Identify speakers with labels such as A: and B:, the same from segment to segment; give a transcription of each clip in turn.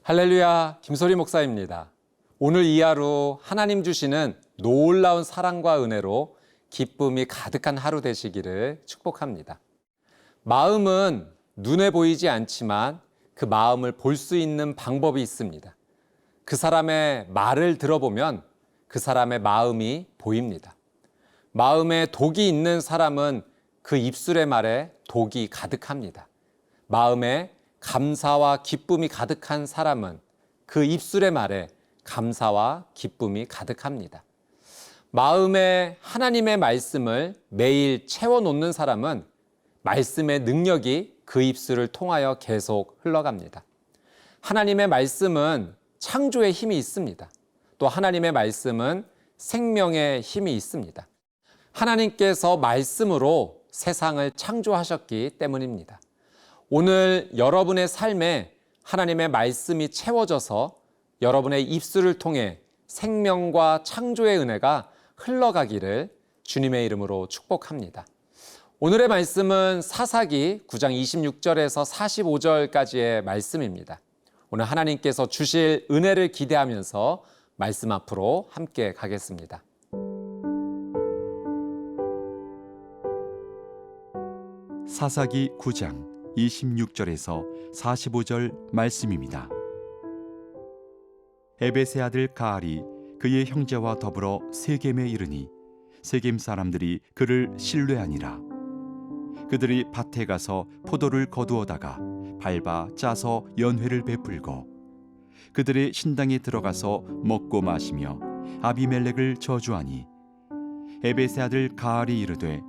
A: 할렐루야, 김소리 목사입니다. 오늘 이 하루 하나님 주시는 놀라운 사랑과 은혜로 기쁨이 가득한 하루 되시기를 축복합니다. 마음은 눈에 보이지 않지만 그 마음을 볼 수 있는 방법이 있습니다. 그 사람의 말을 들어보면 그 사람의 마음이 보입니다. 마음에 독이 있는 사람은 그 입술의 말에 독이 가득합니다. 마음에 감사와 기쁨이 가득한 사람은 그 입술의 말에 감사와 기쁨이 가득합니다. 마음에 하나님의 말씀을 매일 채워놓는 사람은 말씀의 능력이 그 입술을 통하여 계속 흘러갑니다. 하나님의 말씀은 창조의 힘이 있습니다. 또 하나님의 말씀은 생명의 힘이 있습니다. 하나님께서 말씀으로 세상을 창조하셨기 때문입니다. 오늘 여러분의 삶에 하나님의 말씀이 채워져서 여러분의 입술을 통해 생명과 창조의 은혜가 흘러가기를 주님의 이름으로 축복합니다. 오늘의 말씀은 사사기 9장 26절에서 45절까지의 말씀입니다. 오늘 하나님께서 주실 은혜를 기대하면서 말씀 앞으로 함께 가겠습니다.
B: 사사기 9장 26절에서 45절 말씀입니다. 에벳의 아들 가알이 그의 형제와 더불어 세겜에 이르니 세겜 사람들이 그를 신뢰하니라. 그들이 밭에 가서 포도를 거두어다가 밟아 짜서 연회를 베풀고 그들의 신당에 들어가서 먹고 마시며 아비멜렉을 저주하니 에벳의 아들 가알이 이르되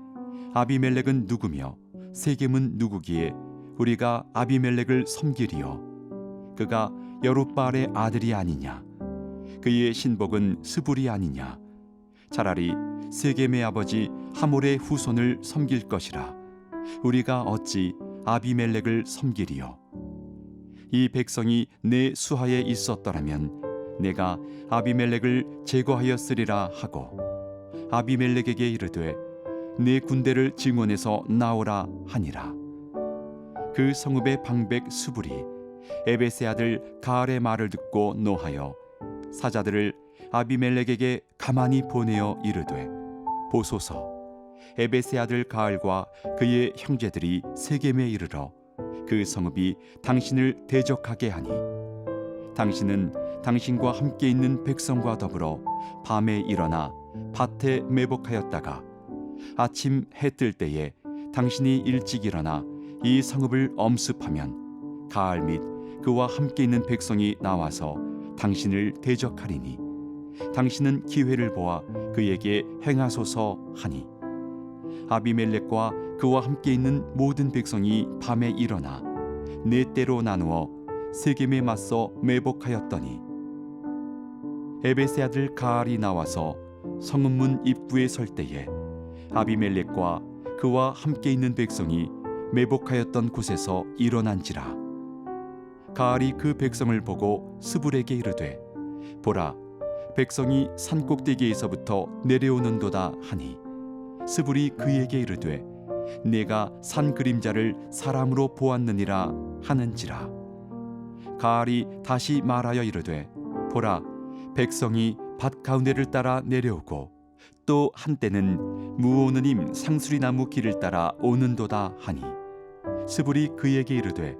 B: 아비멜렉은 누구며 세겜은 누구기에 우리가 아비멜렉을 섬기리요. 그가 여룻바알의 아들이 아니냐. 그의 신복은 스불이 아니냐. 차라리 세겜의 아버지 하몰의 후손을 섬길 것이라. 우리가 어찌 아비멜렉을 섬기리요. 이 백성이 내 수하에 있었더라면 내가 아비멜렉을 제거하였으리라 하고 아비멜렉에게 이르되 내 군대를 증원해서 나오라 하니라. 그 성읍의 방백 수불이 에벳의 아들 가알의 말을 듣고 노하여 사자들을 아비멜렉에게 가만히 보내어 이르되 보소서 에벳의 아들 가알과 그의 형제들이 세겜에 이르러 그 성읍이 당신을 대적하게 하니 당신은 당신과 함께 있는 백성과 더불어 밤에 일어나 밭에 매복하였다가 아침 해 뜰 때에 당신이 일찍 일어나 이 성읍을 엄습하면 가알 및 그와 함께 있는 백성이 나와서 당신을 대적하리니 당신은 기회를 보아 그에게 행하소서 하니 아비멜렉과 그와 함께 있는 모든 백성이 밤에 일어나 네 때로 나누어 세겜에 맞서 매복하였더니 에벳의 아들 가알이 나와서 성읍문 입구에 설 때에 아비멜렉과 그와 함께 있는 백성이 매복하였던 곳에서 일어난지라. 가알이 그 백성을 보고 스불에게 이르되 보라 백성이 산 꼭대기에서부터 내려오는도다 하니 스불이 그에게 이르되 내가 산 그림자를 사람으로 보았느니라 하는지라. 가알이 다시 말하여 이르되 보라 백성이 밭 가운데를 따라 내려오고 또 한때는 무오느님 상수리나무 길을 따라 오는도다 하니 스불이 그에게 이르되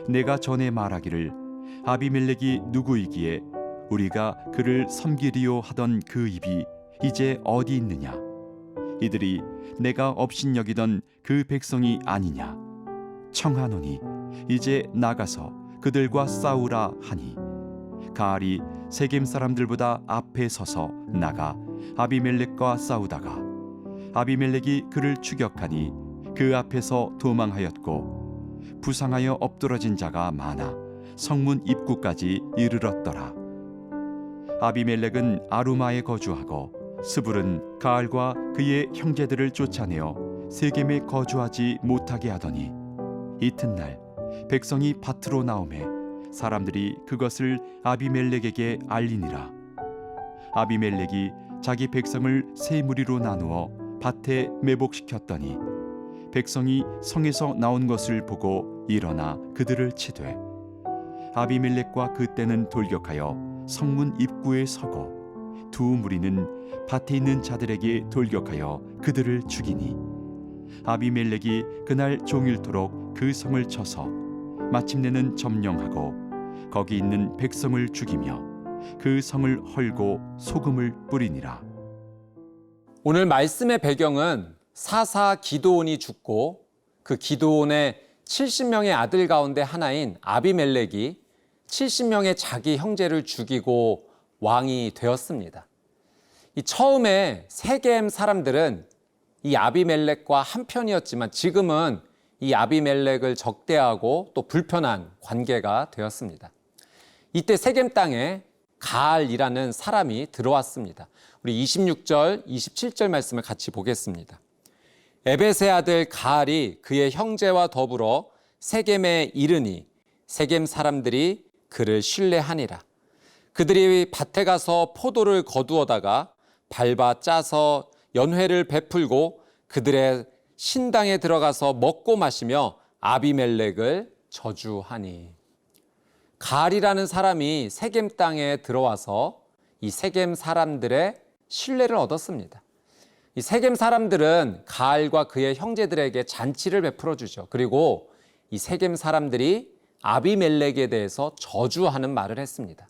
B: 내가 전에 말하기를 아비멜렉이 누구이기에 우리가 그를 섬기리요 하던 그 입이 이제 어디 있느냐. 이들이 내가 업신여기던 그 백성이 아니냐. 청하노니 이제 나가서 그들과 싸우라 하니 가알이 세겜 사람들보다 앞에 서서 나가 아비멜렉과 싸우다가 아비멜렉이 그를 추격하니 그 앞에서 도망하였고 부상하여 엎드러진 자가 많아 성문 입구까지 이르렀더라. 아비멜렉은 아루마에 거주하고 스불은 가알과 그의 형제들을 쫓아내어 세겜에 거주하지 못하게 하더니 이튿날 백성이 밭으로 나오매 사람들이 그것을 아비멜렉에게 알리니라. 아비멜렉이 자기 백성을 세 무리로 나누어 밭에 매복시켰더니 백성이 성에서 나온 것을 보고 일어나 그들을 치되 아비멜렉과 그 떼는 돌격하여 성문 입구에 서고 두 무리는 밭에 있는 자들에게 돌격하여 그들을 죽이니 아비멜렉이 그날 종일토록 그 성을 쳐서 마침내는 점령하고 거기 있는 백성을 죽이며 그 성을 헐고 소금을 뿌리니라.
A: 오늘 말씀의 배경은 사사 기드온이 죽고 그 기드온의 70명의 아들 가운데 하나인 아비멜렉이 70명의 자기 형제를 죽이고 왕이 되었습니다. 이 처음에 세겜 사람들은 이 아비멜렉과 한편이었지만 지금은 이 아비멜렉을 적대하고 또 불편한 관계가 되었습니다. 이때 세겜 땅에 가알이라는 사람이 들어왔습니다. 우리 26절, 27절 말씀을 같이 보겠습니다. 에벳의 아들 가알이 그의 형제와 더불어 세겜에 이르니 세겜 사람들이 그를 신뢰하니라. 그들이 밭에 가서 포도를 거두어다가 밟아 짜서 연회를 베풀고 그들의 신당에 들어가서 먹고 마시며 아비멜렉을 저주하니. 가알이라는 사람이 세겜 땅에 들어와서 이 세겜 사람들의 신뢰를 얻었습니다. 이 세겜 사람들은 가알과 그의 형제들에게 잔치를 베풀어 주죠. 그리고 이 세겜 사람들이 아비멜렉에 대해서 저주하는 말을 했습니다.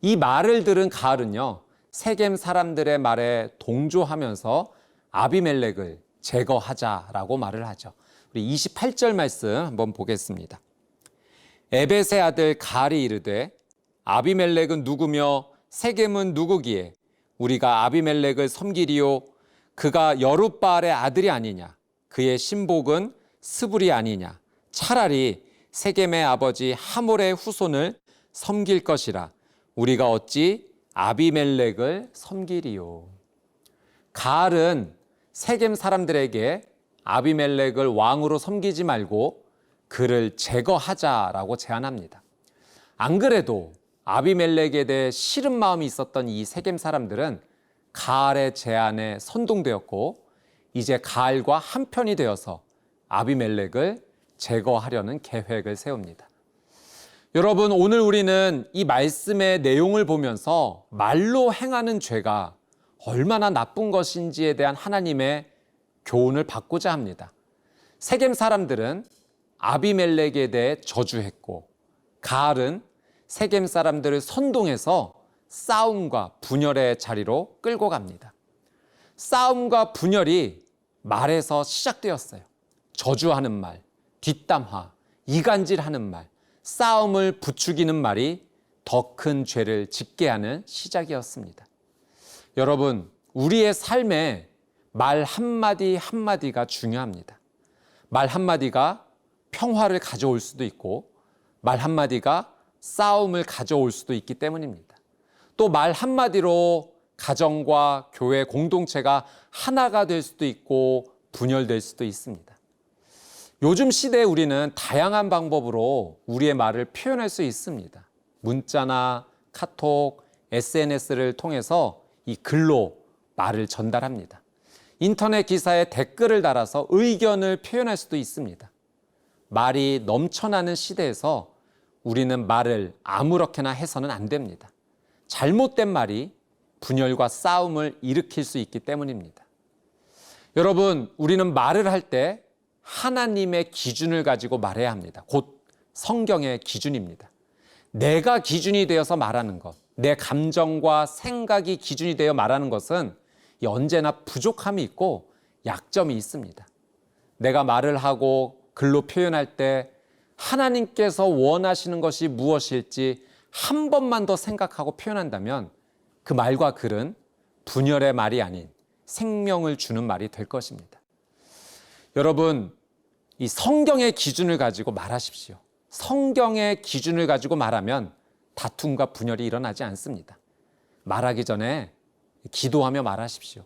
A: 이 말을 들은 가알은요, 세겜 사람들의 말에 동조하면서 아비멜렉을 제거하자라고 말을 하죠. 우리 28절 말씀 한번 보겠습니다. 에벳의 아들 가알이 이르되 아비멜렉은 누구며 세겜은 누구기에 우리가 아비멜렉을 섬기리요 그가 여룻바알의 아들이 아니냐 그의 신복은 스불이 아니냐 차라리 세겜의 아버지 하몰의 후손을 섬길 것이라 우리가 어찌 아비멜렉을 섬기리요. 가알은 세겜 사람들에게 아비멜렉을 왕으로 섬기지 말고 그를 제거하자라고 제안합니다. 안 그래도 아비멜렉에 대해 싫은 마음이 있었던 이 세겜 사람들은 가알의 제안에 선동되었고 이제 가알과 한편이 되어서 아비멜렉을 제거하려는 계획을 세웁니다. 여러분, 오늘 우리는 이 말씀의 내용을 보면서 말로 행하는 죄가 얼마나 나쁜 것인지에 대한 하나님의 교훈을 받고자 합니다. 세겜 사람들은 아비멜렉에 대해 저주했고 가알은 세겜 사람들을 선동해서 싸움과 분열의 자리로 끌고 갑니다. 싸움과 분열이 말에서 시작되었어요. 저주하는 말, 뒷담화, 이간질하는 말, 싸움을 부추기는 말이 더 큰 죄를 짓게 하는 시작이었습니다. 여러분, 우리의 삶에 말 한마디 한마디가 중요합니다. 말 한마디가 평화를 가져올 수도 있고 말 한마디가 싸움을 가져올 수도 있기 때문입니다. 또 말 한마디로 가정과 교회 공동체가 하나가 될 수도 있고 분열될 수도 있습니다. 요즘 시대에 우리는 다양한 방법으로 우리의 말을 표현할 수 있습니다. 문자나 카톡, SNS를 통해서 이 글로 말을 전달합니다. 인터넷 기사에 댓글을 달아서 의견을 표현할 수도 있습니다. 말이 넘쳐나는 시대에서 우리는 말을 아무렇게나 해서는 안 됩니다. 잘못된 말이 분열과 싸움을 일으킬 수 있기 때문입니다. 여러분, 우리는 말을 할 때 하나님의 기준을 가지고 말해야 합니다. 곧 성경의 기준입니다. 내가 기준이 되어서 말하는 것, 내 감정과 생각이 기준이 되어 말하는 것은 언제나 부족함이 있고 약점이 있습니다. 내가 말을 하고 글로 표현할 때 하나님께서 원하시는 것이 무엇일지 한 번만 더 생각하고 표현한다면 그 말과 글은 분열의 말이 아닌 생명을 주는 말이 될 것입니다. 여러분, 이 성경의 기준을 가지고 말하십시오. 성경의 기준을 가지고 말하면 다툼과 분열이 일어나지 않습니다. 말하기 전에 기도하며 말하십시오.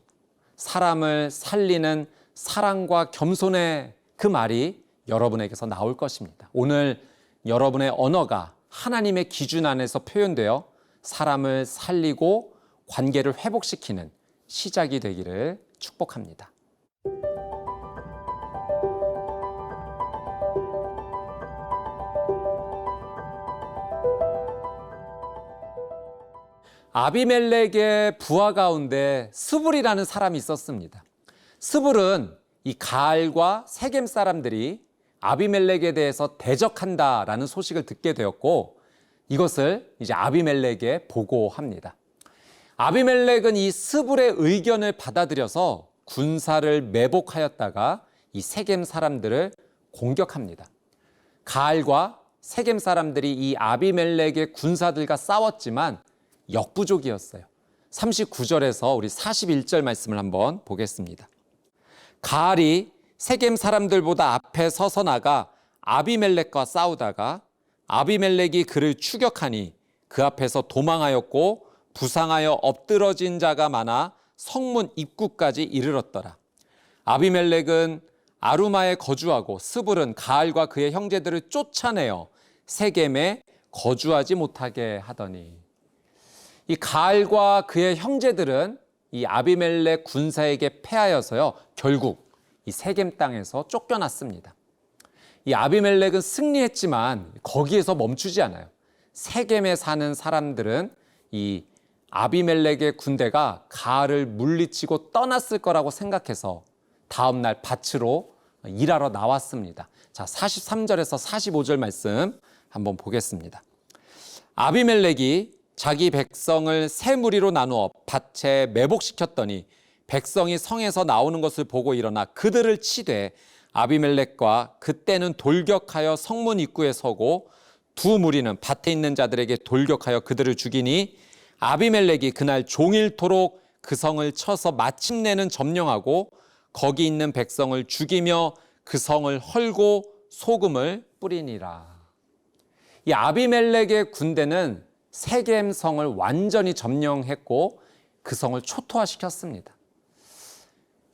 A: 사람을 살리는 사랑과 겸손의 그 말이 여러분에게서 나올 것입니다. 오늘 여러분의 언어가 하나님의 기준 안에서 표현되어 사람을 살리고 관계를 회복시키는 시작이 되기를 축복합니다. 아비멜렉의 부하 가운데 스불이라는 사람이 있었습니다. 스불은 이 가알과 세겜 사람들이 아비멜렉에 대해서 대적한다라는 소식을 듣게 되었고, 이것을 이제 아비멜렉에 보고합니다. 아비멜렉은 이 스불의 의견을 받아들여서 군사를 매복하였다가 이 세겜 사람들을 공격합니다. 가알과 세겜 사람들이 이 아비멜렉의 군사들과 싸웠지만 역부족이었어요. 39절에서 우리 41절 말씀을 한번 보겠습니다. 가알이 세겜 사람들보다 앞에 서서 나가 아비멜렉과 싸우다가 아비멜렉이 그를 추격하니 그 앞에서 도망하였고 부상하여 엎드러진 자가 많아 성문 입구까지 이르렀더라. 아비멜렉은 아루마에 거주하고 스불은 가알과 그의 형제들을 쫓아내어 세겜에 거주하지 못하게 하더니, 이 가알과 그의 형제들은 이 아비멜렉 군사에게 패하여서요 결국 이 세겜 땅에서 쫓겨났습니다. 이 아비멜렉은 승리했지만 거기에서 멈추지 않아요. 세겜에 사는 사람들은 이 아비멜렉의 군대가 가알을 물리치고 떠났을 거라고 생각해서 다음날 밭으로 일하러 나왔습니다. 자, 43절에서 45절 말씀 한번 보겠습니다. 아비멜렉이 자기 백성을 세 무리로 나누어 밭에 매복시켰더니 백성이 성에서 나오는 것을 보고 일어나 그들을 치되 아비멜렉과 그때는 돌격하여 성문 입구에 서고 두 무리는 밭에 있는 자들에게 돌격하여 그들을 죽이니 아비멜렉이 그날 종일토록 그 성을 쳐서 마침내는 점령하고 거기 있는 백성을 죽이며 그 성을 헐고 소금을 뿌리니라. 이 아비멜렉의 군대는 세겜 성을 완전히 점령했고 그 성을 초토화시켰습니다.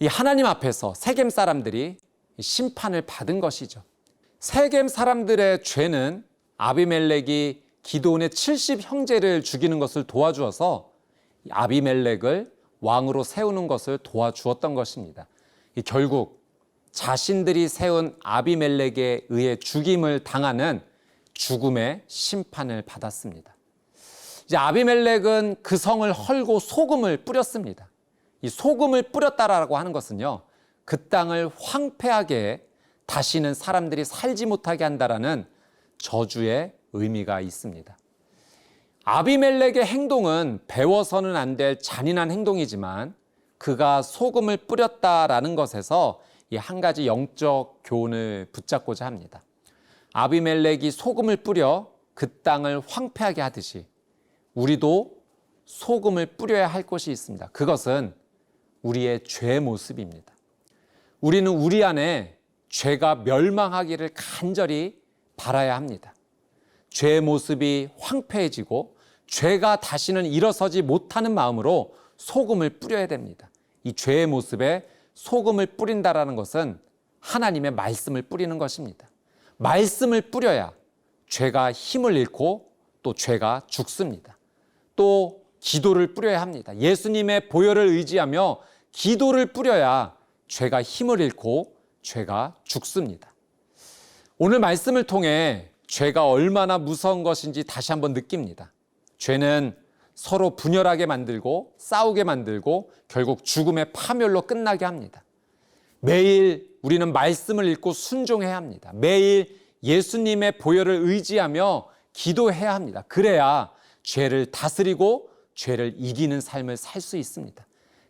A: 이 하나님 앞에서 세겜 사람들이 심판을 받은 것이죠. 세겜 사람들의 죄는 아비멜렉이 기드온의 70 형제를 죽이는 것을 도와주어서 아비멜렉을 왕으로 세우는 것을 도와주었던 것입니다. 결국 자신들이 세운 아비멜렉에 의해 죽임을 당하는 죽음의 심판을 받았습니다. 이제 아비멜렉은 그 성을 헐고 소금을 뿌렸습니다. 이 소금을 뿌렸다라고 하는 것은요, 그 땅을 황폐하게 다시는 사람들이 살지 못하게 한다라는 저주의 의미가 있습니다. 아비멜렉의 행동은 배워서는 안 될 잔인한 행동이지만 그가 소금을 뿌렸다라는 것에서 이 한 가지 영적 교훈을 붙잡고자 합니다. 아비멜렉이 소금을 뿌려 그 땅을 황폐하게 하듯이 우리도 소금을 뿌려야 할 것이 있습니다. 그것은 우리의 죄의 모습입니다. 우리는 우리 안에 죄가 멸망하기를 간절히 바라야 합니다. 죄의 모습이 황폐해지고 죄가 다시는 일어서지 못하는 마음으로 소금을 뿌려야 됩니다. 이 죄의 모습에 소금을 뿌린다라는 것은 하나님의 말씀을 뿌리는 것입니다. 말씀을 뿌려야 죄가 힘을 잃고 또 죄가 죽습니다. 또 기도를 뿌려야 합니다. 예수님의 보혈을 의지하며 기도를 뿌려야 죄가 힘을 잃고 죄가 죽습니다. 오늘 말씀을 통해 죄가 얼마나 무서운 것인지 다시 한번 느낍니다. 죄는 서로 분열하게 만들고 싸우게 만들고 결국 죽음의 파멸로 끝나게 합니다. 매일 우리는 말씀을 읽고 순종해야 합니다. 매일 예수님의 보혈을 의지하며 기도해야 합니다. 그래야 죄를 다스리고 죄를 이기는 삶을 살 수 있습니다.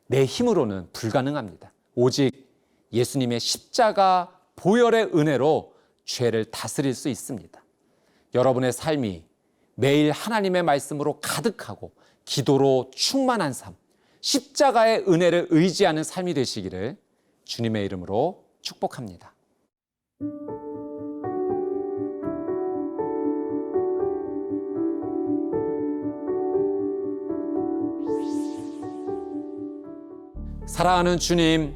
A: 내 힘으로는 불가능합니다. 오직 예수님의 십자가 보혈의 은혜로 죄를 다스릴 수 있습니다. 여러분의 삶이 매일 하나님의 말씀으로 가득하고 기도로 충만한 삶, 십자가의 은혜를 의지하는 삶이 되시기를 주님의 이름으로 축복합니다. 사랑하는 주님,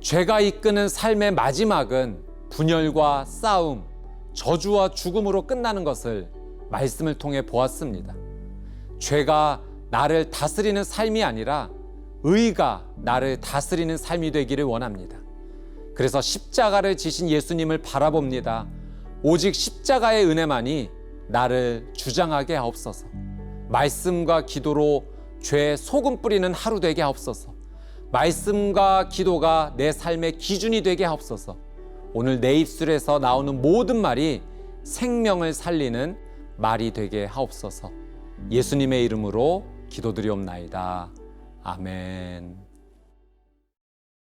A: 죄가 이끄는 삶의 마지막은 분열과 싸움, 저주와 죽음으로 끝나는 것을 말씀을 통해 보았습니다. 죄가 나를 다스리는 삶이 아니라 의가 나를 다스리는 삶이 되기를 원합니다. 그래서 십자가를 지신 예수님을 바라봅니다. 오직 십자가의 은혜만이 나를 주장하게 하옵소서. 말씀과 기도로 죄 소금 뿌리는 하루 되게 하옵소서. 말씀과 기도가 내 삶의 기준이 되게 하옵소서. 오늘 내 입술에서 나오는 모든 말이 생명을 살리는 말이 되게 하옵소서. 예수님의 이름으로 기도드리옵나이다. 아멘.